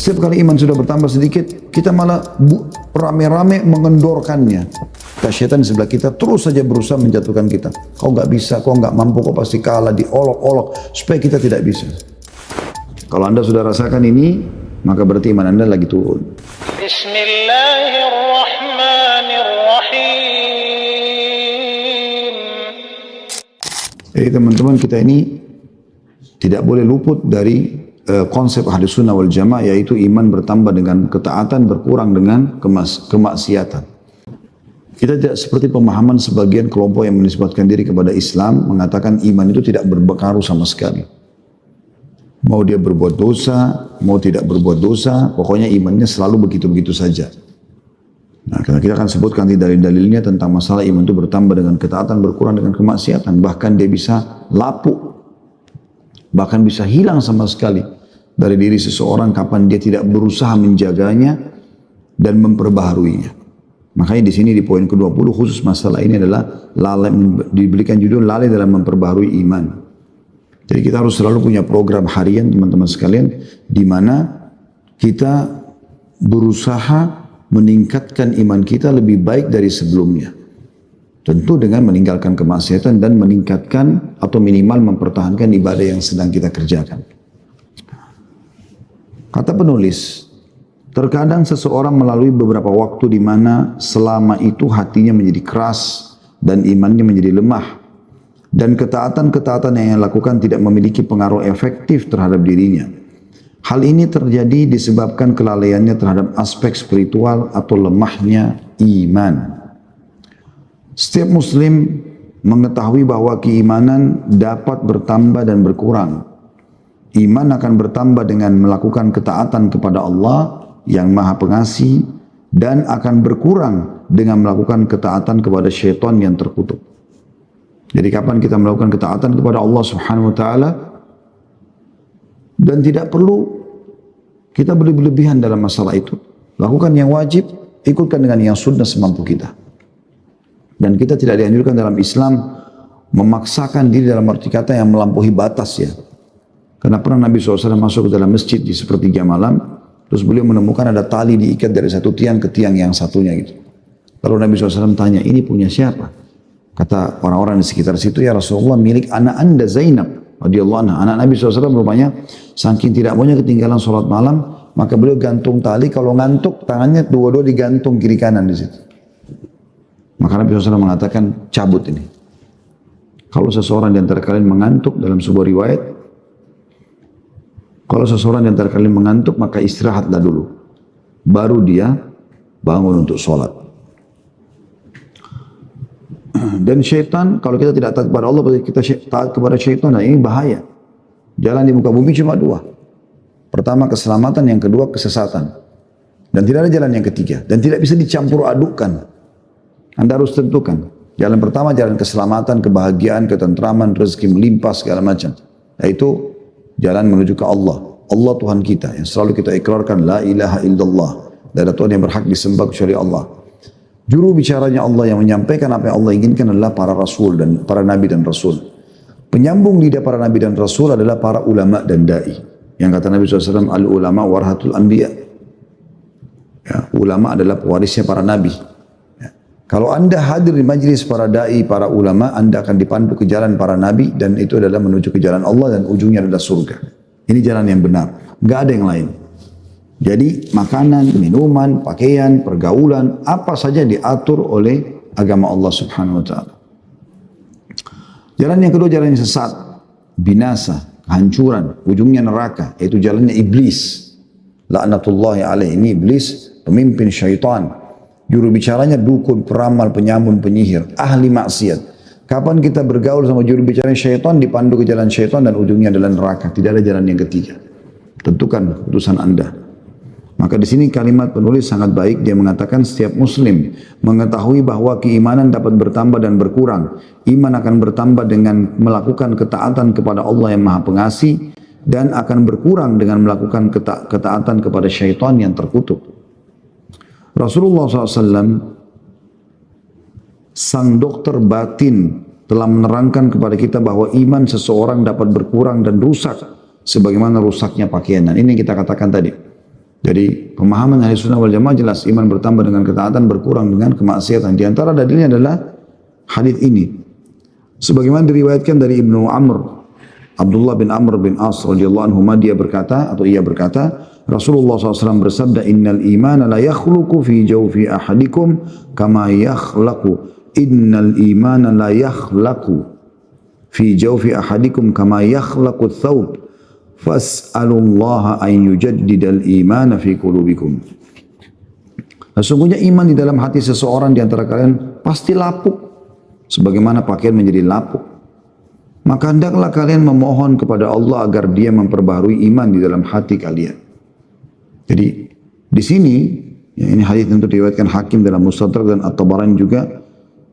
Setiap kali iman sudah bertambah sedikit, kita malah rame-rame mengendorkannya. Syaitan di sebelah kita terus saja berusaha menjatuhkan kita. Kau nggak bisa, kau nggak mampu, kau pasti kalah, diolok-olok supaya kita tidak bisa. Kalau anda sudah rasakan ini, maka berarti iman anda lagi turun. Bismillahirrahmanirrahim. Jadi teman-teman, kita ini tidak boleh luput dari konsep ahli sunnah wal jamaah, yaitu iman bertambah dengan ketaatan, berkurang dengan kemaksiatan. Kita tidak seperti pemahaman sebagian kelompok yang menisbatkan diri kepada Islam, mengatakan iman itu tidak berpengaruh sama sekali. Mau dia berbuat dosa, mau tidak berbuat dosa, pokoknya imannya selalu begitu-begitu saja. Nah, kita akan sebutkan dalil-dalilnya tentang masalah iman itu bertambah dengan ketaatan, berkurang dengan kemaksiatan. Bahkan dia bisa lapuk, bahkan bisa hilang sama sekali dari diri seseorang kapan dia tidak berusaha menjaganya dan memperbaharuinya. Makanya di sini di poin ke-20 khusus masalah ini adalah lalai, diberikan judul lalai dalam memperbaharui iman. Jadi kita harus selalu punya program harian teman-teman sekalian di mana kita berusaha meningkatkan iman kita lebih baik dari sebelumnya. Tentu dengan meninggalkan kemaksiatan dan meningkatkan atau minimal mempertahankan ibadah yang sedang kita kerjakan. Kata penulis, terkadang seseorang melalui beberapa waktu di mana selama itu hatinya menjadi keras dan imannya menjadi lemah. Dan ketaatan-ketaatan yang ia lakukan tidak memiliki pengaruh efektif terhadap dirinya. Hal ini terjadi disebabkan kelalaiannya terhadap aspek spiritual atau lemahnya iman. Setiap muslim mengetahui bahwa keimanan dapat bertambah dan berkurang. Iman akan bertambah dengan melakukan ketaatan kepada Allah yang Maha Pengasih dan akan berkurang dengan melakukan ketaatan kepada syaitan yang terkutuk. Jadi kapan kita melakukan ketaatan kepada Allah Subhanahu wa taala dan tidak perlu kita berlebihan dalam masalah itu. Lakukan yang wajib, ikutkan dengan yang sunnah semampu kita. Dan kita tidak dianjurkan dalam Islam memaksakan diri dalam arti kata yang melampaui batas ya. Karena pernah Nabi SAW masuk ke dalam masjid di sepertiga malam, terus beliau menemukan ada tali diikat dari satu tiang ke tiang yang satunya gitu. Lalu Nabi SAW tanya, ini punya siapa? Kata orang-orang di sekitar situ, ya Rasulullah, milik anak anda Zainab radhiyallahu anha. Anak Nabi SAW rupanya saking tidak maunya ketinggalan sholat malam, maka beliau gantung tali, kalau ngantuk tangannya dua-dua digantung kiri kanan di situ. Maka Nabi SAW mengatakan, cabut ini. Kalau seseorang di antara kalian mengantuk dalam sebuah riwayat, kalau seseorang di antara kalian mengantuk, maka istirahatlah dulu. Baru dia bangun untuk sholat. Dan syaitan, kalau kita tidak taat kepada Allah, kita taat kepada syaitan, nah ini bahaya. Jalan di muka bumi cuma dua. Pertama keselamatan, yang kedua kesesatan. Dan tidak ada jalan yang ketiga. Dan tidak bisa dicampur adukkan. Anda harus tentukan. Jalan pertama jalan keselamatan, kebahagiaan, ketentraman, rezeki melimpah segala macam. Yaitu jalan menuju ke Allah. Allah Tuhan kita yang selalu kita ikrarkan la ilaha illallah. Tidak ada Tuhan yang berhak disembah kecuali Allah. Juru bicaranya Allah yang menyampaikan apa yang Allah inginkan adalah para rasul dan para nabi dan rasul. Penyambung lidah para nabi dan rasul adalah para ulama dan dai. Yang kata Nabi SAW, al ulama warahatul anbiya. Ya, ulama adalah pewarisnya para nabi. Kalau anda hadir di majlis para da'i, para ulama, anda akan dipandu ke jalan para nabi dan itu adalah menuju ke jalan Allah dan ujungnya adalah surga. Ini jalan yang benar, nggak ada yang lain. Jadi makanan, minuman, pakaian, pergaulan, apa saja diatur oleh agama Allah Subhanahu wa taala. Jalan yang kedua jalan yang sesat, binasa, kehancuran, ujungnya neraka, yaitu jalannya iblis. Laknatullahi alaihi, ini iblis, pemimpin syaitan. Juru bicaranya dukun, peramal, penyamun, penyihir, ahli maksiat. Kapan kita bergaul sama juru bicara syaitan, dipandu ke jalan syaitan dan ujungnya adalah neraka. Tidak ada jalan yang ketiga. Tentukan keputusan anda. Maka di sini kalimat penulis sangat baik. Dia mengatakan setiap muslim mengetahui bahwa keimanan dapat bertambah dan berkurang. Iman akan bertambah dengan melakukan ketaatan kepada Allah yang Maha Pengasih dan akan berkurang dengan melakukan ketaatan kepada syaitan yang terkutuk. Rasulullah SAW, sang dokter batin, telah menerangkan kepada kita bahwa iman seseorang dapat berkurang dan rusak sebagaimana rusaknya pakaian. Dan ini yang kita katakan tadi. Jadi pemahaman ahli sunnah wal jamaah jelas, iman bertambah dengan ketaatan, berkurang dengan kemaksiatan. Di antara dalilnya adalah hadis ini. Sebagaimana diriwayatkan dari Ibnu Amr, Abdullah bin Amr bin As radhiyallahu anhu, ia berkata, Rasulullah SAW bersabda, innal imana la yakhluqu fi jawfi ahadikum kama yakhlaqu. Innal imana la yakhlaqu fi jawfi ahadikum kama yakhlaqu thawb. Fas'alullaha an yujaddidal imana fi qulubikum. Sesungguhnya iman di dalam hati seseorang di antara kalian pasti lapuk, sebagaimana pakaian menjadi lapuk. Maka hendaklah kalian memohon kepada Allah agar Dia memperbaharui iman di dalam hati kalian. Jadi di sini, ya, ini hadis tentu diriwayatkan Hakim dalam Mustadrak dan At-Tabarani juga,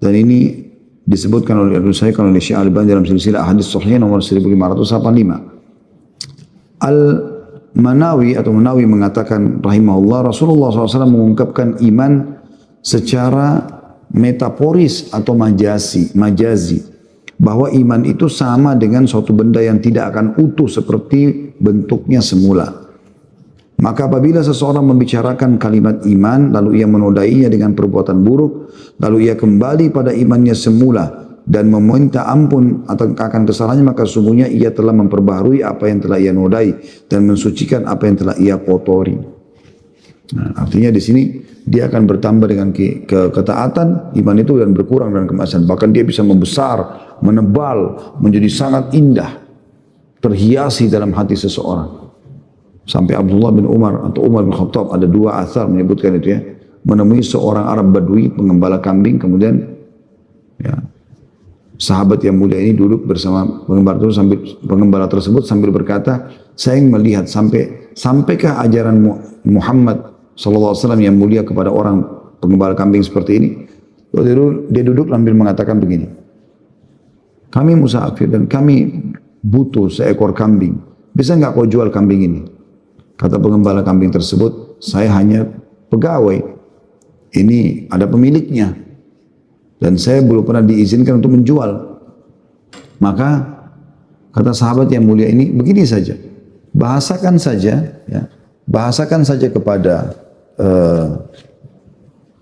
dan ini disebutkan oleh Syekh Al-Albani dalam silsilah hadis sahih nomor 1585. Al-Manawi atau Manawi mengatakan rahimahullah, Rasulullah SAW mengungkapkan iman secara metaforis atau majazi, bahwa iman itu sama dengan suatu benda yang tidak akan utuh seperti bentuknya semula. Maka apabila seseorang membicarakan kalimat iman, lalu ia menodainya dengan perbuatan buruk, lalu ia kembali pada imannya semula dan meminta ampun akan kesalahannya, maka sesungguhnya ia telah memperbaharui apa yang telah ia nodai dan mensucikan apa yang telah ia kotori. Nah, artinya di sini dia akan bertambah dengan ketaatan iman itu dan berkurang dengan kemaksiatan. Bahkan dia bisa membesar, menebal, menjadi sangat indah, terhiasi dalam hati seseorang. Sampai Abdullah bin Umar atau Umar bin Khattab, ada dua athar menyebutkan itu ya, menemui seorang Arab Badui pengembala kambing, kemudian ya, sahabat yang mulia ini duduk bersama pengembala tersebut sambil berkata, saya ingin melihat sampaikah ajaran Muhammad SAW yang mulia kepada orang pengembala kambing seperti ini. Lalu dia duduk sambil mengatakan begini, kami musafir dan kami butuh seekor kambing, bisa nggak kau jual kambing ini? Kata pengembala kambing tersebut, saya hanya pegawai, ini ada pemiliknya, dan saya belum pernah diizinkan untuk menjual. Maka kata sahabat yang mulia ini, begini saja, bahasakan saja kepada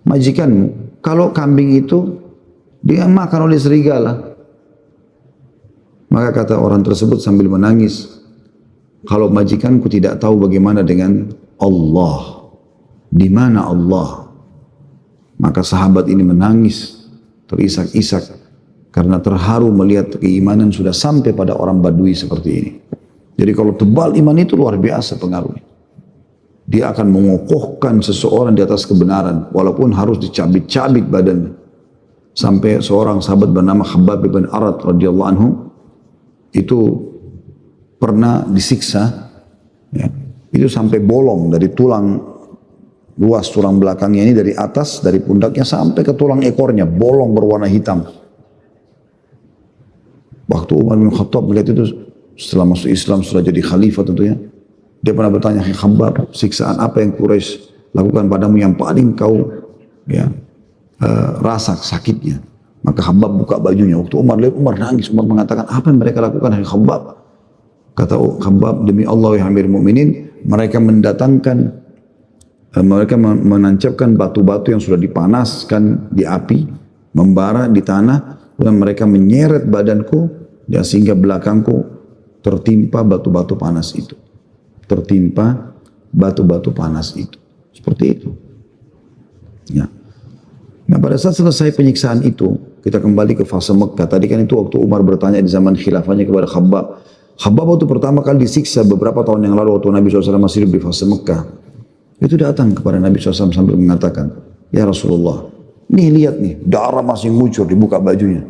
majikanmu, kalau kambing itu dia makan oleh serigala. Maka kata orang tersebut sambil menangis, kalau majikanku tidak tahu bagaimana dengan Allah, di mana Allah? Maka sahabat ini menangis, terisak-isak, karena terharu melihat keimanan sudah sampai pada orang Badui seperti ini. Jadi kalau tebal iman itu luar biasa pengaruhnya. Dia akan mengokohkan seseorang di atas kebenaran, walaupun harus dicabit-cabit badannya. Sampai seorang sahabat bernama Khabbab bin Arad radhiyallahu anhu itu pernah disiksa, ya, itu sampai bolong dari tulang luas, tulang belakangnya ini dari atas, dari pundaknya sampai ke tulang ekornya, bolong berwarna hitam. Waktu Umar bin Khattab melihat itu, setelah masuk Islam, setelah jadi khalifah tentunya, dia pernah bertanya, Khabbab, siksaan apa yang Quraisy lakukan padamu yang paling kau rasa sakitnya? Maka Khabbab buka bajunya. Waktu Umar lihat, Umar nangis. Umar mengatakan, apa yang mereka lakukan, hai Khabbab? Kata Khabbab, demi Allah ya Amirul Mukminin, mereka menancapkan batu-batu yang sudah dipanaskan di api, membara di tanah, dan mereka menyeret badanku, dan sehingga belakangku tertimpa batu-batu panas itu. Tertimpa batu-batu panas itu. Seperti itu. Ya. Nah, pada saat selesai penyiksaan itu, kita kembali ke fase Mekah. Tadi kan itu waktu Umar bertanya di zaman khilafahnya kepada Khabbab. Khabbab waktu pertama kali disiksa beberapa tahun yang lalu waktu Nabi SAW masih hidup di fase Mekah. Itu datang kepada Nabi SAW sambil mengatakan, ya Rasulullah, nih lihat nih, darah masih ngucur, dibuka bajunya.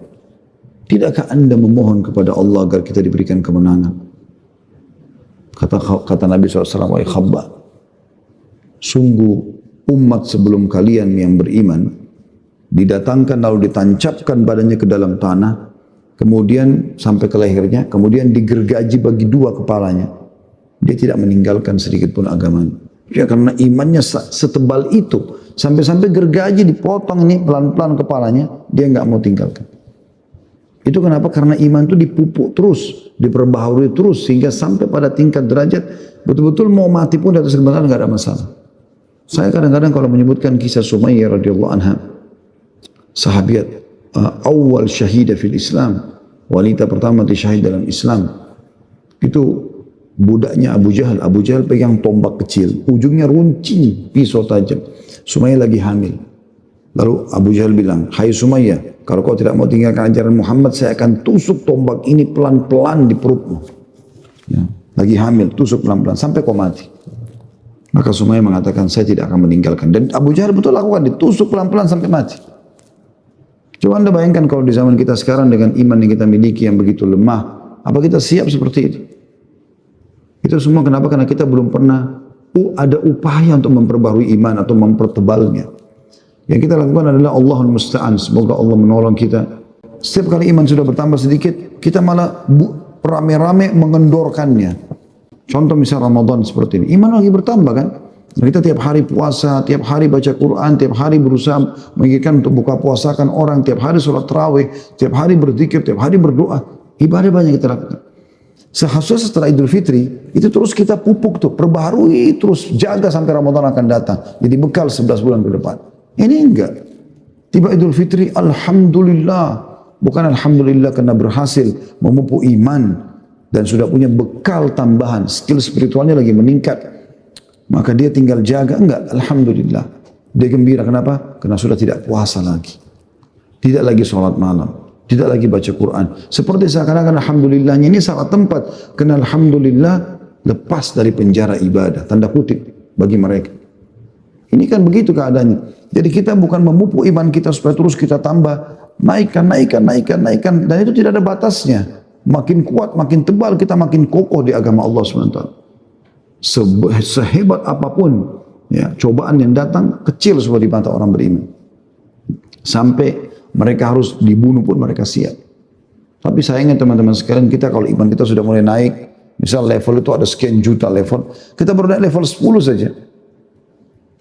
Tidakkah anda memohon kepada Allah agar kita diberikan kemenangan? Kata Nabi SAW, wahai Khabbab, sungguh umat sebelum kalian yang beriman, didatangkan lalu ditancapkan badannya ke dalam tanah, kemudian sampai ke lehernya, kemudian digergaji bagi dua kepalanya. Dia tidak meninggalkan sedikit pun agamanya. Ya, karena imannya setebal itu, sampai-sampai gergaji dipotong ini pelan-pelan kepalanya, dia nggak mau tinggalkan. Itu kenapa? Karena iman itu dipupuk terus, diperbaharui terus, sehingga sampai pada tingkat derajat betul-betul mau mati pun di atas kebenaran nggak ada masalah. Saya kadang-kadang kalau menyebutkan kisah Sumayyah radhiyallahu anha, sahabiat awal syahidah fil Islam, wanita pertama mati syahid dalam Islam, itu budaknya Abu Jahal. Abu Jahal pegang tombak kecil, ujungnya runcing, pisau tajam. Sumayyah lagi hamil. Lalu Abu Jahal bilang, hai Sumayyah, kalau kau tidak mau tinggalkan ajaran Muhammad, saya akan tusuk tombak ini pelan-pelan di perutmu. Ya, lagi hamil, tusuk pelan-pelan sampai kau mati. Maka Sumayyah mengatakan, saya tidak akan meninggalkan. Dan Abu Jahal betul lakukan, ditusuk pelan-pelan sampai mati. Coba Anda bayangkan kalau di zaman kita sekarang dengan iman yang kita miliki yang begitu lemah, apa kita siap seperti itu? Itu semua kenapa? Karena kita belum pernah ada upaya untuk memperbarui iman atau mempertebalnya. Yang kita lakukan adalah Allahul Musta'an. Semoga Allah menolong kita. Setiap kali iman sudah bertambah sedikit, kita malah rame-rame mengendorkannya. Contoh misal Ramadan seperti ini, iman lagi bertambah kan? Kita tiap hari puasa, tiap hari baca Quran, tiap hari berusaha menginginkan untuk buka puasakan orang, tiap hari sholat tarawih, tiap hari berzikir, tiap hari berdoa. Ibadah banyak kita lakukan. Seharusnya setelah Idul Fitri, itu terus kita pupuk tuh, perbaharui terus, jaga sampai Ramadan akan datang. Jadi bekal 11 bulan ke depan. Ini enggak. Tiba Idul Fitri, Alhamdulillah. Bukan Alhamdulillah karena berhasil memupuk iman dan sudah punya bekal tambahan, skill spiritualnya lagi meningkat, maka dia tinggal jaga. Enggak, Alhamdulillah dia gembira. Kenapa? Karena sudah tidak puasa lagi, tidak lagi sholat malam, tidak lagi baca Quran. Seperti seakan-akan Alhamdulillahnya ini salah tempat, karena Alhamdulillah lepas dari penjara ibadah, tanda kutip bagi mereka. Ini kan begitu keadaannya. Jadi kita bukan memupuk iman kita supaya terus kita tambah, naikkan, dan itu tidak ada batasnya. Makin kuat, makin tebal, kita makin kokoh di agama Allah SWT. Sehebat apapun ya, cobaan yang datang, kecil semua di mata orang beriman. Sampai mereka harus dibunuh pun mereka siap. Tapi sayangnya teman-teman sekalian, kita kalau iman kita sudah mulai naik, misal level itu ada sekian juta level, kita baru naik level 10 saja.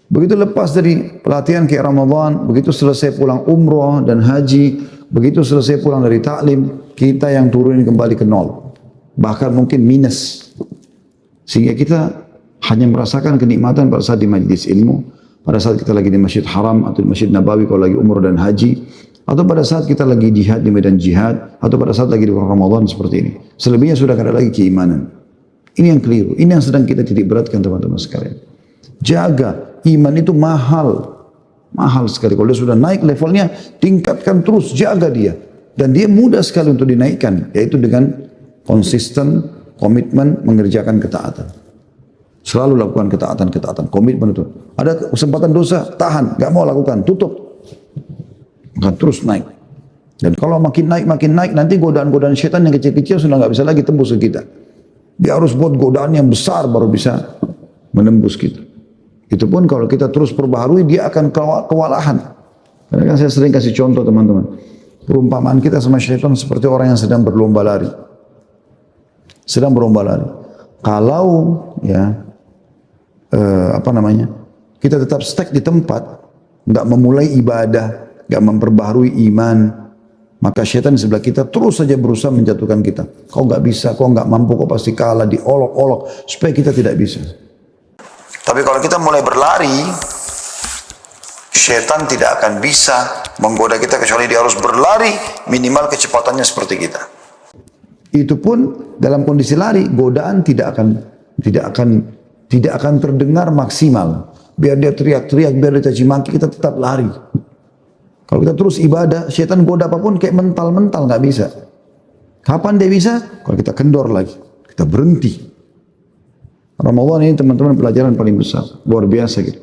Begitu lepas dari pelatihan kayak Ramadan, begitu selesai pulang umroh dan haji, begitu selesai pulang dari taklim, kita yang turunin kembali ke nol. Bahkan mungkin minus. Sehingga kita hanya merasakan kenikmatan pada saat di majlis ilmu, pada saat kita lagi di Masjid Haram atau di Masjid Nabawi kalau lagi umroh dan haji, atau pada saat kita lagi jihad di medan jihad, atau pada saat lagi di bulan Ramadan seperti ini. Selebihnya sudah tidak ada lagi keimanan. Ini yang keliru. Ini yang sedang kita titik beratkan teman-teman sekalian. Jaga, iman itu mahal. Mahal sekali. Kalau dia sudah naik levelnya, tingkatkan terus, jaga dia. Dan dia mudah sekali untuk dinaikkan, yaitu dengan konsisten, komitmen, mengerjakan ketaatan. Selalu lakukan ketaatan, komitmen itu. Ada kesempatan dosa, tahan, gak mau lakukan, tutup. Maka terus naik. Dan kalau makin naik, nanti godaan-godaan syaitan yang kecil-kecil sudah gak bisa lagi tembus ke kita. Dia harus buat godaan yang besar baru bisa menembus kita. Itu pun kalau kita terus perbaharui, dia akan kewalahan. Karena kan saya sering kasih contoh teman-teman. Perumpamaan kita sama syaitan seperti orang yang sedang berlomba lari. Sedang berlomba lari. Kalau ya kita tetap stuck di tempat, nggak memulai ibadah, nggak memperbaharui iman, maka syaitan di sebelah kita terus saja berusaha menjatuhkan kita. Kau nggak bisa, kau nggak mampu, kau pasti kalah, diolok-olok supaya kita tidak bisa. Tapi kalau kita mulai berlari, syaitan tidak akan bisa menggoda kita kecuali dia harus berlari minimal kecepatannya seperti kita. Itu pun dalam kondisi lari, godaan tidak akan terdengar maksimal. Biar dia teriak-teriak, biar dia caci maki, kita tetap lari. Kalau kita terus ibadah, syaitan goda apapun kayak mental-mental nggak bisa. Kapan dia bisa? Kalau kita kendor lagi, kita berhenti. Ramadan ini teman-teman pelajaran paling besar, luar biasa gitu.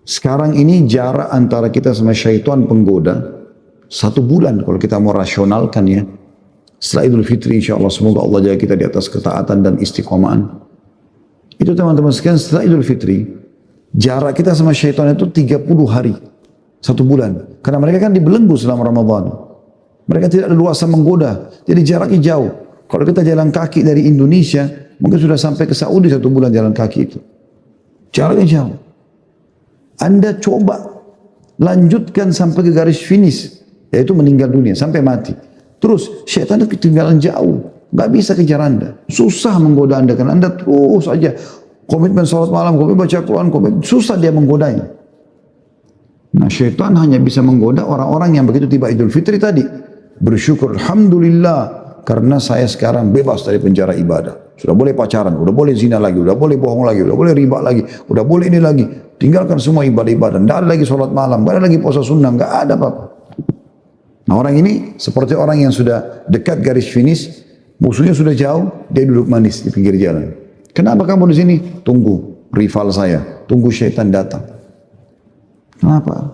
Sekarang ini jarak antara kita sama syaitan penggoda 1 bulan kalau kita mau rasionalkan ya. Setelah Idul Fitri insya Allah semoga Allah jaga kita di atas ketaatan dan istiqomahan. Itu teman-teman sekalian setelah Idul Fitri jarak kita sama syaitan itu 30 hari 1 bulan. Karena mereka kan dibelenggu selama Ramadan. Mereka tidak leluasa menggoda. Jadi jaraknya jauh. Kalau kita jalan kaki dari Indonesia mungkin sudah sampai ke Saudi 1 bulan jalan kaki itu. Jaraknya jauh. Anda coba lanjutkan sampai ke garis finish, yaitu meninggal dunia, sampai mati. Terus syaitan itu ketinggalan jauh. Nggak bisa kejar Anda. Susah menggoda Anda, karena Anda terus aja komitmen salat malam, komitmen baca Quran, komitmen, susah dia menggodanya. Nah, syaitan hanya bisa menggoda orang-orang yang begitu tiba Idul Fitri tadi. Bersyukur, alhamdulillah, karena saya sekarang bebas dari penjara ibadah. Sudah boleh pacaran, udah boleh zina lagi, udah boleh bohong lagi, udah boleh riba lagi, udah boleh ini lagi. Tinggalkan semua ibadah-ibadah. Tidak ada lagi sholat malam, tidak ada lagi puasa sunnah, nggak ada apa-apa. Nah, orang ini seperti orang yang sudah dekat garis finish, musuhnya sudah jauh, dia duduk manis di pinggir jalan. Kenapa kamu di sini? Tunggu rival saya, tunggu syaitan datang. Kenapa?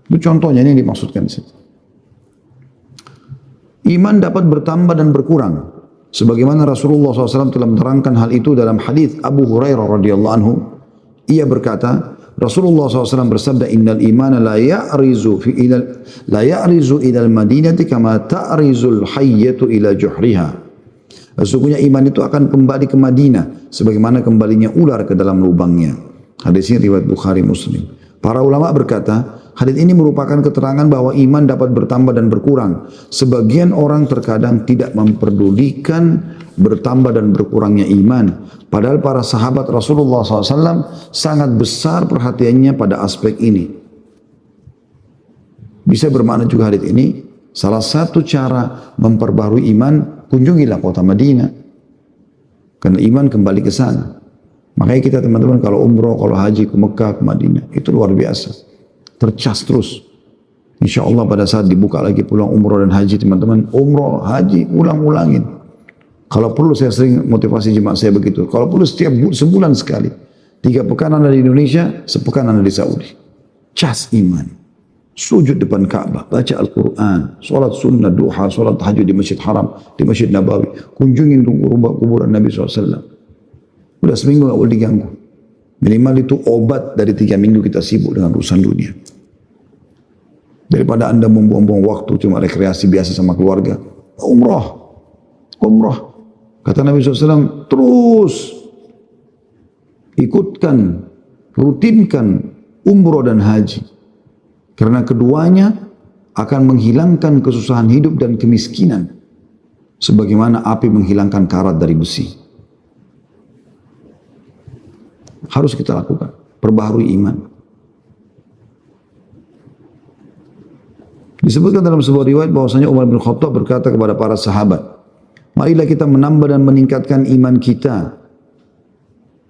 Itu contohnya ini yang dimaksudkan. Iman dapat bertambah dan berkurang. Sebagaimana Rasulullah SAW telah menerangkan hal itu dalam hadis Abu Hurairah radhiyallahu anhu. Ia berkata, Rasulullah SAW bersabda, Innal imana la ya'rizu ilal madinati kama ta'rizul hayyatu ila juhriha. Sesungguhnya iman itu akan kembali ke Madinah sebagaimana kembalinya ular ke dalam lubangnya. Hadis ini riwayat Bukhari Muslim. Para ulama berkata, hadis ini merupakan keterangan bahwa iman dapat bertambah dan berkurang. Sebagian orang terkadang tidak memperdulikan bertambah dan berkurangnya iman. Padahal para sahabat Rasulullah SAW sangat besar perhatiannya pada aspek ini. Bisa bermakna juga hadis ini, salah satu cara memperbarui iman, kunjungilah kota Madinah. Karena iman kembali ke sana. Makanya kita teman-teman kalau umroh, kalau haji ke Mekah, ke Madinah, itu luar biasa. Tercas terus. Insya Allah pada saat dibuka lagi pulang umroh dan haji, teman-teman, umroh, haji, ulang-ulangin. Kalau perlu saya sering motivasi jemaah saya begitu. Kalau perlu setiap sebulan sekali. 3 pekan Anda di Indonesia, sepekan Anda di Saudi. Cas iman. Sujud depan Ka'bah, baca Al-Quran, sholat sunnah, duha, sholat tahajud di Masjid Haram, di Masjid Nabawi. Kunjungin kuburan Nabi SAW. Udah seminggu gak boleh diganggu. Minimal itu obat dari 3 minggu kita sibuk dengan urusan dunia. Daripada Anda membuang-buang waktu cuma rekreasi biasa sama keluarga. Umrah. Kata Nabi SAW, terus ikutkan, rutinkan umroh dan haji. Karena keduanya akan menghilangkan kesusahan hidup dan kemiskinan. Sebagaimana api menghilangkan karat dari besi. Harus kita lakukan, perbaharui iman. Disebutkan dalam sebuah riwayat bahwasanya Umar bin Khattab berkata kepada para sahabat, marilah kita menambah dan meningkatkan iman kita.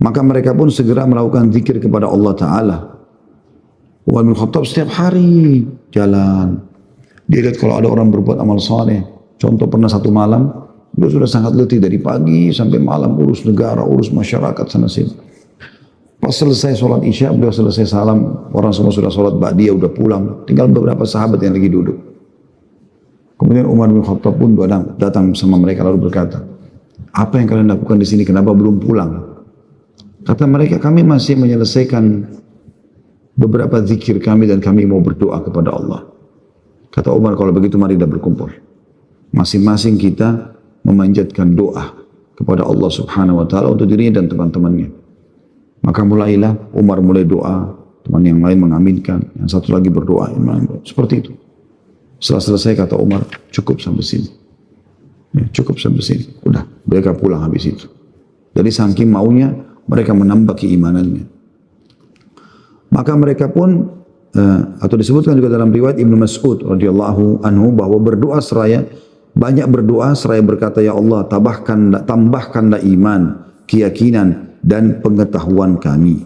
Maka mereka pun segera melakukan zikir kepada Allah Ta'ala. Umar bin Khattab setiap hari jalan. Dia lihat kalau ada orang berbuat amal saleh. Contoh pernah satu malam, dia sudah sangat letih dari pagi sampai malam urus negara, urus masyarakat sana sini. Pas selesai sholat isya, beliau selesai salam, orang semua sudah sholat ba'diyah, udah pulang. Tinggal beberapa sahabat yang lagi duduk. Kemudian Umar bin Khattab pun datang sama mereka lalu berkata, apa yang kalian lakukan di sini? Kenapa belum pulang? Kata mereka, kami masih menyelesaikan beberapa zikir kami dan kami mau berdoa kepada Allah. Kata Umar, kalau begitu mari kita berkumpul. Masing-masing kita memanjatkan doa kepada Allah Subhanahu wa Ta'ala untuk dirinya dan teman-temannya. Maka mulailah Umar mulai doa, teman yang lain mengaminkan, yang satu lagi berdoa, seperti itu. Setelah selesai kata Umar, cukup sampai sini. Ya, cukup sampai sini. Udah, mereka pulang habis itu. Jadi saking maunya mereka menambah keimanannya. Maka mereka pun atau disebutkan juga dalam riwayat Ibnu Mas'ud radhiyallahu anhu bahwa berdoa seraya banyak berdoa seraya berkata, ya Allah, tambahkanlah iman, keyakinan dan pengetahuan kami.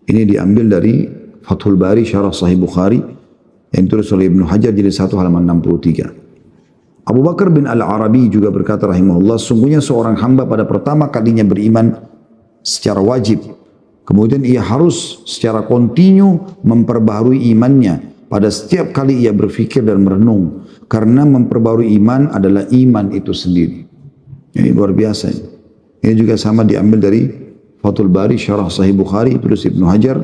Ini diambil dari Fathul Bari Syarah Sahih Bukhari yang ditulis oleh Ibnu Hajar jadi 1 halaman 63. Abu Bakar bin Al-Arabi juga berkata rahimahullah, sungguhnya seorang hamba pada pertama kalinya beriman secara wajib, kemudian ia harus secara kontinu memperbaharui imannya pada setiap kali ia berfikir dan merenung, karena memperbaharui iman adalah iman itu sendiri. Ini luar biasa. Ini juga sama diambil dari Fathul Bari Syarah Sahih Bukhari tulis Ibnu Hajar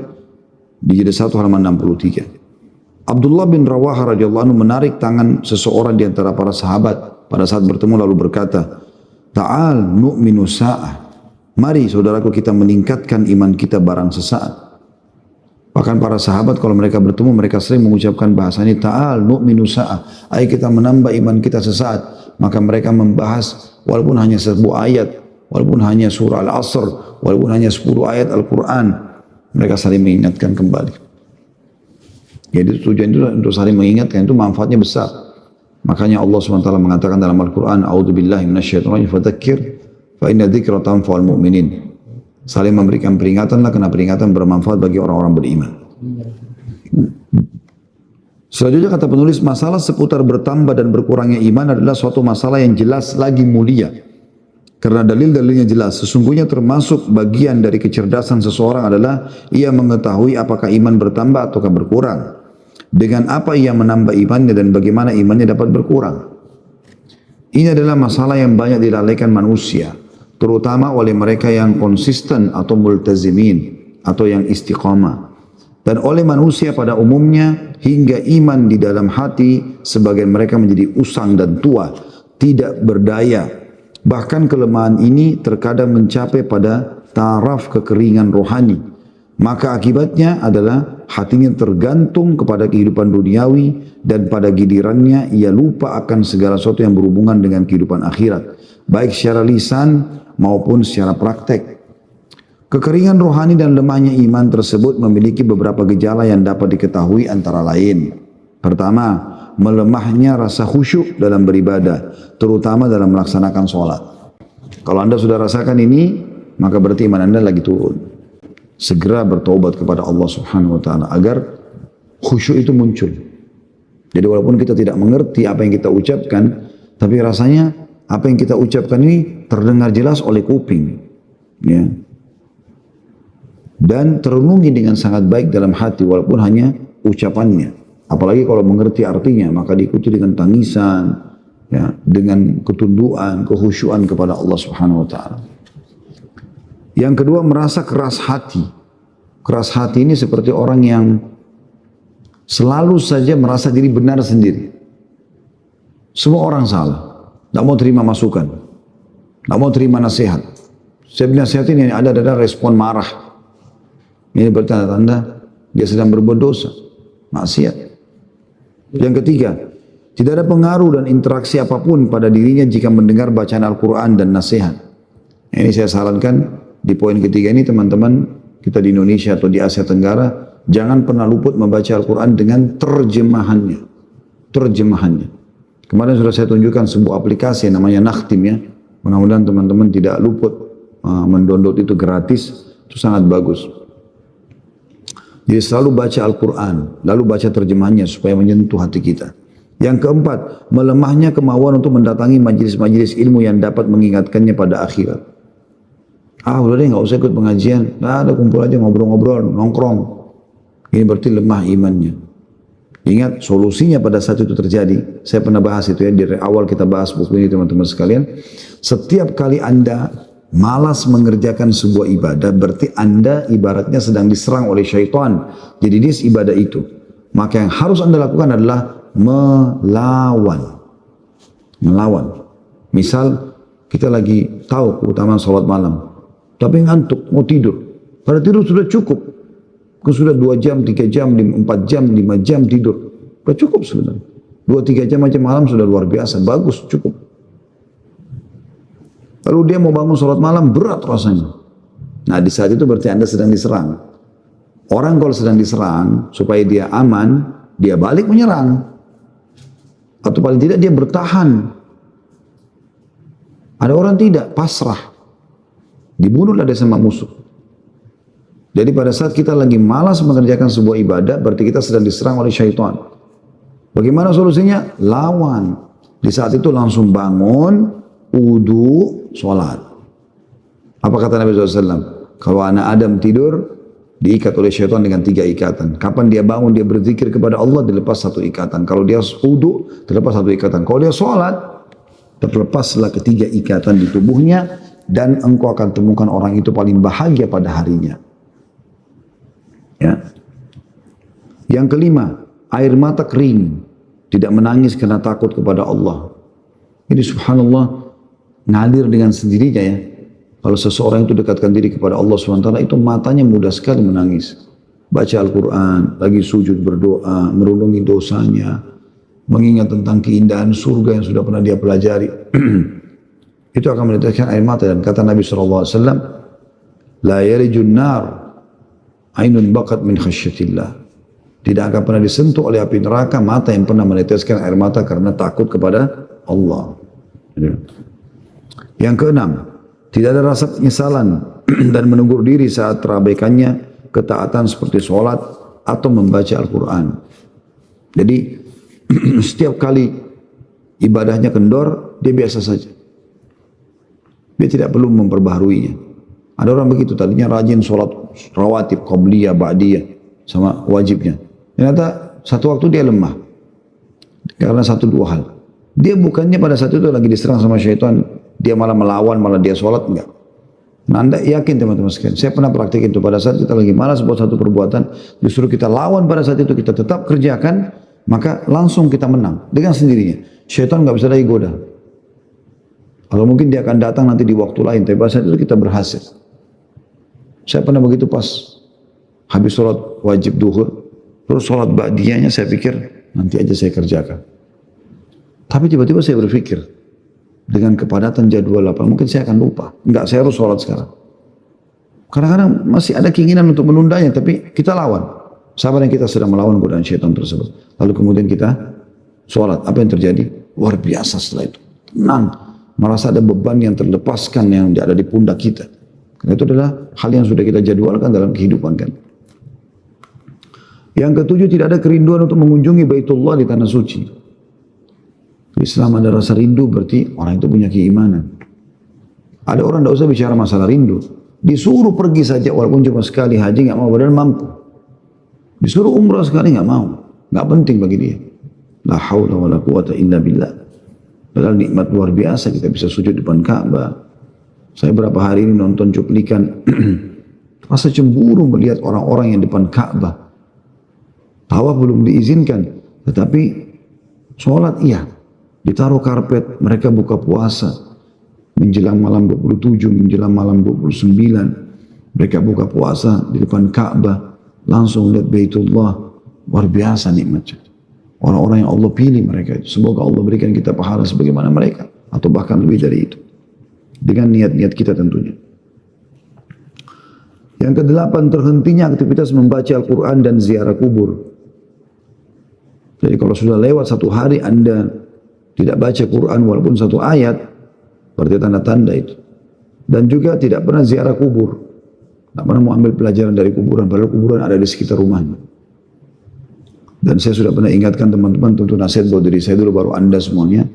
di jilid 1 halaman 63. Abdullah bin Rawaha radhiyallahu anhu menarik tangan seseorang di antara para sahabat pada saat bertemu lalu berkata, "Ta'al nu'minu sa'ah." Mari saudaraku kita meningkatkan iman kita barang sesaat. Bahkan para sahabat kalau mereka bertemu mereka sering mengucapkan bahasa ini, "Ta'al nu'minu sa'ah." Ayo kita menambah iman kita sesaat. maka mereka membahas walaupun hanya sebuah ayat, walaupun hanya surah Al-Asr, walaupun hanya 10 ayat Al-Quran, mereka saling mengingatkan kembali. Jadi tujuan itu untuk saling mengingatkan, itu manfaatnya besar. Makanya Allah SWT mengatakan dalam Al-Quran, A'udzubillahi minasyaitonirrajim, fadzakir fa inna dzikra tanfa'ul mu'minin. Saling memberikan peringatanlah, karena peringatan bermanfaat bagi orang-orang beriman. Selanjutnya kata penulis, masalah seputar bertambah dan berkurangnya iman adalah suatu masalah yang jelas lagi mulia. Karena dalil-dalilnya jelas, sesungguhnya termasuk bagian dari kecerdasan seseorang adalah ia mengetahui apakah iman bertambah ataukah berkurang. Dengan apa ia menambah imannya dan bagaimana imannya dapat berkurang. Ini adalah masalah yang banyak dilalaikan manusia, terutama oleh mereka yang konsisten atau multazimin atau yang istiqamah. Dan oleh manusia pada umumnya hingga iman di dalam hati sebagian mereka menjadi usang dan tua, tidak berdaya. Bahkan kelemahan ini terkadang mencapai pada taraf kekeringan rohani. Maka akibatnya adalah hatinya tergantung kepada kehidupan duniawi dan pada gilirannya ia lupa akan segala sesuatu yang berhubungan dengan kehidupan akhirat, baik secara lisan maupun secara praktek. Kekeringan rohani dan lemahnya iman tersebut memiliki beberapa gejala yang dapat diketahui antara lain. Pertama, melemahnya rasa khusyuk dalam beribadah, terutama dalam melaksanakan sholat. Kalau anda sudah rasakan ini, maka berarti iman anda lagi turun. Segera bertaubat kepada Allah Subhanahu wa Ta'ala agar khusyuk itu muncul. Jadi walaupun kita tidak mengerti apa yang kita ucapkan, tapi rasanya apa yang kita ucapkan ini terdengar jelas oleh kuping, ya. Dan terenungi dengan sangat baik dalam hati walaupun hanya ucapannya. Apalagi kalau mengerti artinya, maka diikuti dengan tangisan, ya, dengan ketundukan, kekhusyuan kepada Allah Subhanahu wa Ta'ala. Yang kedua, merasa keras hati. Keras hati ini seperti orang yang selalu saja merasa diri benar sendiri. Semua orang salah, tidak mau terima masukan, tidak mau terima nasihat. Saya nasihat ini ada respon marah. Ini bertanda-tanda dia sedang berbuat dosa, maksiat. Yang ketiga, tidak ada pengaruh dan interaksi apapun pada dirinya jika mendengar bacaan Al-Quran dan nasihat. Ini saya sarankan di poin ketiga ini teman-teman kita di Indonesia atau di Asia Tenggara, jangan pernah luput membaca Al-Quran dengan terjemahannya. Terjemahannya. Kemarin sudah saya tunjukkan sebuah aplikasi yang namanya Nakhtim, ya. Mudah-mudahan teman-teman tidak luput mendownload itu gratis, itu sangat bagus. Jadi selalu baca Al-Quran, lalu baca terjemahannya supaya menyentuh hati kita. Yang keempat, melemahnya kemauan untuk mendatangi majelis-majelis ilmu yang dapat mengingatkannya pada akhirat. Udah deh nggak usah ikut pengajian, ada kumpul aja ngobrol-ngobrol, nongkrong. Ini berarti lemah imannya. Ingat solusinya pada saat itu terjadi, saya pernah bahas itu ya, di awal kita bahas buku ini teman-teman sekalian. Setiap kali anda malas mengerjakan sebuah ibadah, berarti anda ibaratnya sedang diserang oleh syaitan. Jadi dia ibadah itu. Maka yang harus anda lakukan adalah melawan. Melawan. Misal kita lagi tahu keutamaan sholat malam, tapi ngantuk, mau tidur. Pada tidur sudah cukup. Sudah 2 jam, 3 jam, 4 jam, 5 jam tidur. Sudah cukup sebenarnya. 2-3 jam aja malam sudah luar biasa, bagus, cukup. Lalu dia mau bangun sholat malam, berat rasanya. Nah di saat itu berarti anda sedang diserang. Orang kalau sedang diserang, supaya dia aman, dia balik menyerang. Atau paling tidak dia bertahan. Ada orang tidak, pasrah. Dibunuhlah dia sama musuh. Jadi pada saat kita lagi malas mengerjakan sebuah ibadah, berarti kita sedang diserang oleh syaitan. Bagaimana solusinya? Lawan. Di saat itu langsung bangun, wudu, sholat. Apa kata Nabi SAW? Kalau anak Adam tidur, diikat oleh syaitan dengan 3 ikatan. Kapan dia bangun, dia berzikir kepada Allah, dilepas 1 ikatan. Kalau dia wudu, terlepas 1 ikatan. Kalau dia sholat, terlepaslah ketiga ikatan di tubuhnya, dan engkau akan temukan orang itu paling bahagia pada harinya. Ya. Yang kelima, air mata kering, tidak menangis karena takut kepada Allah. Ini subhanallah, ngalir dengan sendirinya ya. Kalau seseorang itu dekatkan diri kepada Allah SWT, itu matanya mudah sekali menangis. Baca Al-Quran, lagi sujud berdoa, merenungi dosanya. mengingat tentang keindahan surga yang sudah pernah dia pelajari, itu akan meneteskan air mata. Dan kata Nabi SAW, la yarijun nar ainun bakat min khasyatillah. Tidak akan pernah disentuh oleh api neraka mata yang pernah meneteskan air mata karena takut kepada Allah. Yang keenam, tidak ada rasa penyesalan dan menegur diri saat terabaikannya ketaatan seperti sholat atau membaca Al-Quran. Jadi setiap kali ibadahnya kendor, dia biasa saja. Dia tidak perlu memperbaharuinya. Ada orang begitu, tadinya rajin sholat rawatib, qabliyah, ba'diyah, sama wajibnya. Ternyata satu waktu dia lemah. Karena satu dua hal. Dia bukannya pada saat itu lagi diserang sama syaitan, dia malah melawan, malah dia sholat, enggak. Nah, Anda yakin teman-teman sekalian, saya pernah praktikin itu pada saat kita lagi malas buat satu perbuatan, justru kita lawan pada saat itu, kita tetap kerjakan, maka langsung kita menang dengan sendirinya. Syaitan nggak bisa lagi goda. Kalau mungkin dia akan datang nanti di waktu lain, tapi pada saat itu kita berhasil. Saya pernah begitu pas habis sholat wajib duhur, terus sholat ba'diyahnya saya pikir nanti aja saya kerjakan. Tapi tiba-tiba saya berpikir, dengan kepadatan jadwal apa, mungkin saya akan lupa. Enggak, saya harus sholat sekarang. Kadang-kadang masih ada keinginan untuk menundanya, tapi kita lawan. Sabar yang kita sedang melawan godaan syaitan tersebut. Lalu kemudian kita sholat. Apa yang terjadi? Luar biasa setelah itu. Tenang. Merasa ada beban yang terlepaskan yang ada di pundak kita. Karena itu adalah hal yang sudah kita jadwalkan dalam kehidupan kan. Yang ketujuh, tidak ada kerinduan untuk mengunjungi Baitullah di tanah suci. Islam ada rasa rindu, berarti orang itu punya keimanan. Ada orang tidak usah bicara masalah rindu. Disuruh pergi saja walaupun cuma sekali haji nggak mau, padahal mampu. Disuruh umrah sekali nggak mau, nggak penting bagi dia. La haula wala quwata illa billah. Padahal nikmat luar biasa, kita bisa sujud depan Ka'bah. Saya berapa hari ini nonton cuplikan, rasa cemburu melihat orang-orang yang depan Ka'bah. Tawaf belum diizinkan, tetapi sholat iya. Ditaruh karpet, mereka buka puasa. Menjelang malam 27, menjelang malam 29. Mereka buka puasa di depan Ka'bah. Langsung lihat Baitullah. Luar biasa nikmatnya. Orang-orang yang Allah pilih mereka itu. Semoga Allah berikan kita pahala sebagaimana mereka. Atau bahkan lebih dari itu. Dengan niat-niat kita tentunya. Yang kedelapan, terhentinya aktivitas membaca Al-Quran dan ziarah kubur. Jadi kalau sudah lewat satu hari Anda tidak baca Quran walaupun satu ayat, berarti tanda-tanda itu. Dan juga tidak pernah ziarah kubur. Tidak pernah mau ambil pelajaran dari kuburan, padahal kuburan ada di sekitar rumahnya. Dan saya sudah pernah ingatkan teman-teman, tentu nasihat buat diri saya dulu, baru Anda semuanya.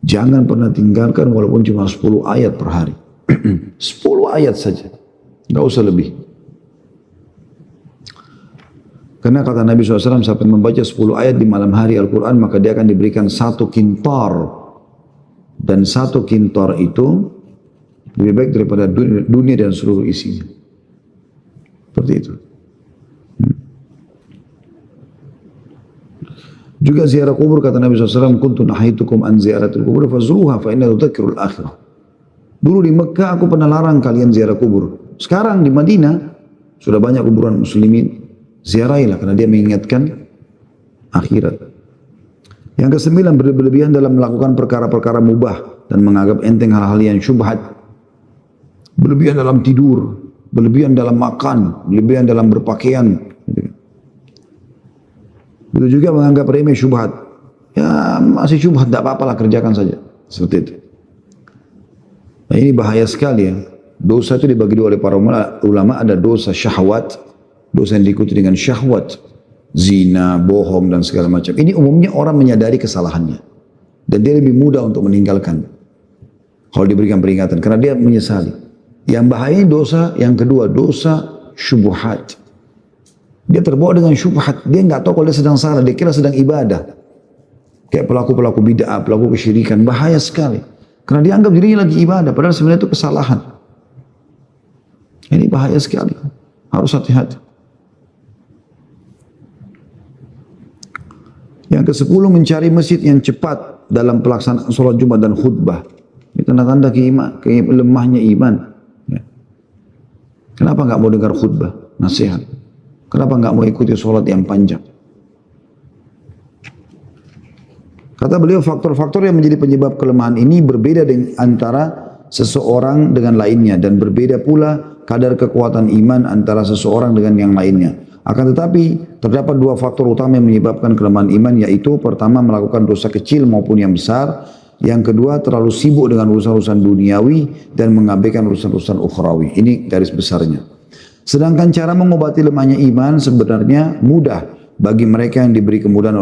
Jangan pernah tinggalkan walaupun cuma 10 ayat per hari. 10 ayat saja. Nggak usah lebih. Karena kata Nabi SAW, sampai membaca 10 ayat di malam hari Al-Quran, maka dia akan diberikan 1 kintar. Dan 1 kintar itu lebih baik daripada dunia dan seluruh isinya. Seperti itu. Juga ziarah kubur, kata Nabi SAW, kuntu nahaitukum an ziaratul kubur, fazruha fa inna tudzakkirul akhirah. Dulu di Mekah aku pernah larang kalian ziarah kubur. Sekarang di Madinah, sudah banyak kuburan muslimin. Ziarahilah karena dia mengingatkan akhirat. Yang kesembilan, berlebihan dalam melakukan perkara-perkara mubah dan menganggap enteng hal-hal yang syubhat. Berlebihan dalam tidur, berlebihan dalam makan, berlebihan dalam berpakaian. Itu juga menganggap remeh syubhat. Ya masih syubhat, tidak apa-apalah, kerjakan saja. Seperti itu. Nah ini bahaya sekali ya. Dosa itu dibagi dua oleh para ulama, ada dosa syahwat. Dosa yang diikuti dengan syahwat, zina, bohong dan segala macam. Ini umumnya orang menyadari kesalahannya dan dia lebih mudah untuk meninggalkan kalau diberikan peringatan karena dia menyesali. Yang bahaya dosa yang kedua, dosa syubhat. Dia terbawa dengan syubhat, dia nggak tahu kalau dia sedang salah, dia kira sedang ibadah. Kayak pelaku-pelaku bid'ah, pelaku kesyirikan, bahaya sekali. Karena dia anggap dirinya lagi ibadah, padahal sebenarnya itu kesalahan. Ini bahaya sekali, harus hati-hati. Yang ke-10, mencari masjid yang cepat dalam pelaksanaan sholat Jumat dan khutbah. Ini tanda-tanda lemahnya iman. Ya. Kenapa nggak mau dengar khutbah, nasihat? Kenapa nggak mau ikuti sholat yang panjang? Kata beliau, faktor-faktor yang menjadi penyebab kelemahan ini berbeda antara seseorang dengan lainnya dan berbeda pula kadar kekuatan iman antara seseorang dengan yang lainnya. Akan tetapi terdapat dua faktor utama yang menyebabkan kelemahan iman, yaitu pertama melakukan dosa kecil maupun yang besar, yang kedua terlalu sibuk dengan urusan-urusan duniawi dan mengabaikan urusan-urusan ukhrawi. Ini garis besarnya. Sedangkan cara mengobati lemahnya iman sebenarnya mudah bagi mereka yang diberi kemudahan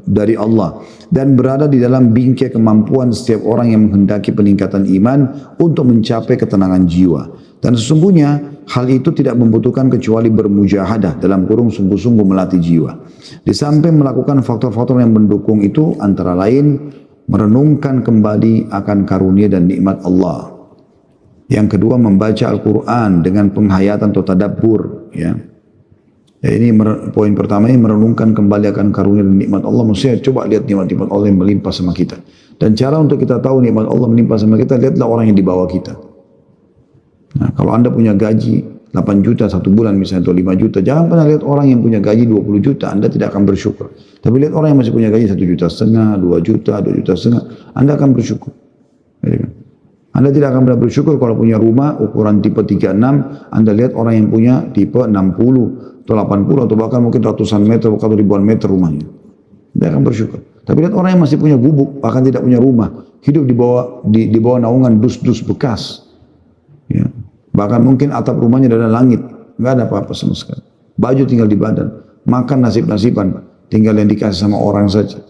dari Allah dan berada di dalam bingkai kemampuan setiap orang yang menghendaki peningkatan iman untuk mencapai ketenangan jiwa. Dan sesungguhnya hal itu tidak membutuhkan kecuali bermujahadah, dalam kurung sungguh-sungguh melatih jiwa. Di samping melakukan faktor-faktor yang mendukung itu antara lain merenungkan kembali akan karunia dan nikmat Allah. Yang kedua membaca Al-Quran dengan penghayatan atau tadabbur, ya. Ini poin pertama, ini merenungkan kembali akan karunia dan nikmat Allah. Maksudnya coba lihat nikmat-nikmat Allah yang melimpah sama kita. Dan cara untuk kita tahu nikmat Allah melimpah sama kita, lihatlah orang yang di bawah kita. Nah, kalau anda punya gaji 8 juta satu bulan misalnya atau 5 juta, jangan pernah lihat orang yang punya gaji 20 juta, anda tidak akan bersyukur. Tapi lihat orang yang masih punya gaji 1,5 juta, 2 juta, 2,5 juta, anda akan bersyukur. Anda tidak akan pernah bersyukur kalau punya rumah ukuran tipe 36, anda lihat orang yang punya tipe 60 atau 80 atau bahkan mungkin ratusan meter atau ribuan meter rumahnya. Anda akan bersyukur. Tapi lihat orang yang masih punya gubuk, bahkan tidak punya rumah, hidup di bawah naungan dus-dus bekas. Ya. Bahkan mungkin atap rumahnya ada langit, nggak ada apa-apa sama sekali. Baju tinggal di badan, makan nasib-nasiban, tinggal yang dikasih sama orang saja.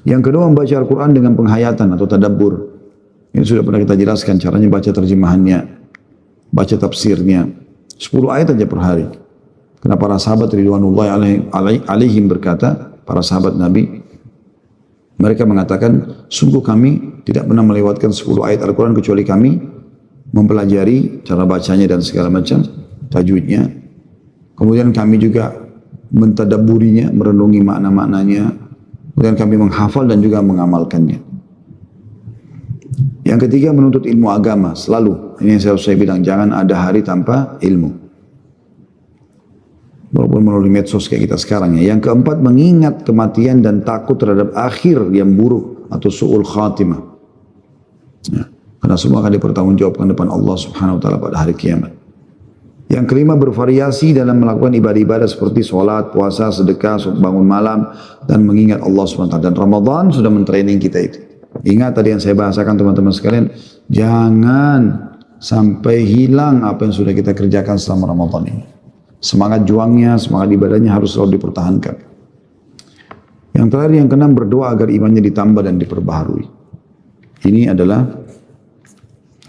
Yang kedua membaca Al-Quran dengan penghayatan atau tadabbur. Ini sudah pernah kita jelaskan caranya, baca terjemahannya, baca tafsirnya. 10 ayat aja per hari. Karena para sahabat ridwanullahi alaihim berkata, para sahabat Nabi, mereka mengatakan, sungguh kami tidak pernah melewatkan 10 ayat Al-Quran kecuali kami mempelajari cara bacanya dan segala macam tajwidnya. Kemudian kami juga mentadabburinya, merenungi makna-maknanya. Kemudian kami menghafal dan juga mengamalkannya. Yang ketiga menuntut ilmu agama selalu. Ini yang saya bilang, jangan ada hari tanpa ilmu. Walaupun melalui medsos kayak kita sekarang ya. Yang keempat mengingat kematian dan takut terhadap akhir yang buruk atau su'ul khatimah. Ya. Karena semua akan dipertanggungjawabkan depan Allah Subhanahu wa taala pada hari kiamat. Yang kelima bervariasi dalam melakukan ibadah-ibadah seperti sholat, puasa, sedekah, bangun malam dan mengingat Allah Subhanahu wa taala. Dan Ramadan sudah mentraining kita itu. Ingat tadi yang saya bahasakan teman-teman sekalian, jangan sampai hilang apa yang sudah kita kerjakan selama Ramadan ini. Semangat juangnya, semangat ibadahnya harus selalu dipertahankan. Yang terakhir, yang keenam, berdoa agar imannya ditambah dan diperbaharui. Ini adalah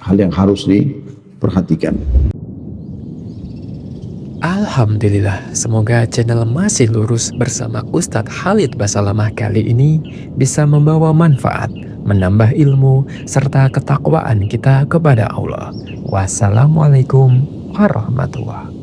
hal yang harus diperhatikan. Alhamdulillah, semoga channel Masih Lurus bersama Ustadz Khalid Basalamah kali ini bisa membawa manfaat, menambah ilmu, serta ketakwaan kita kepada Allah. Wassalamualaikum warahmatullahi wabarakatuh.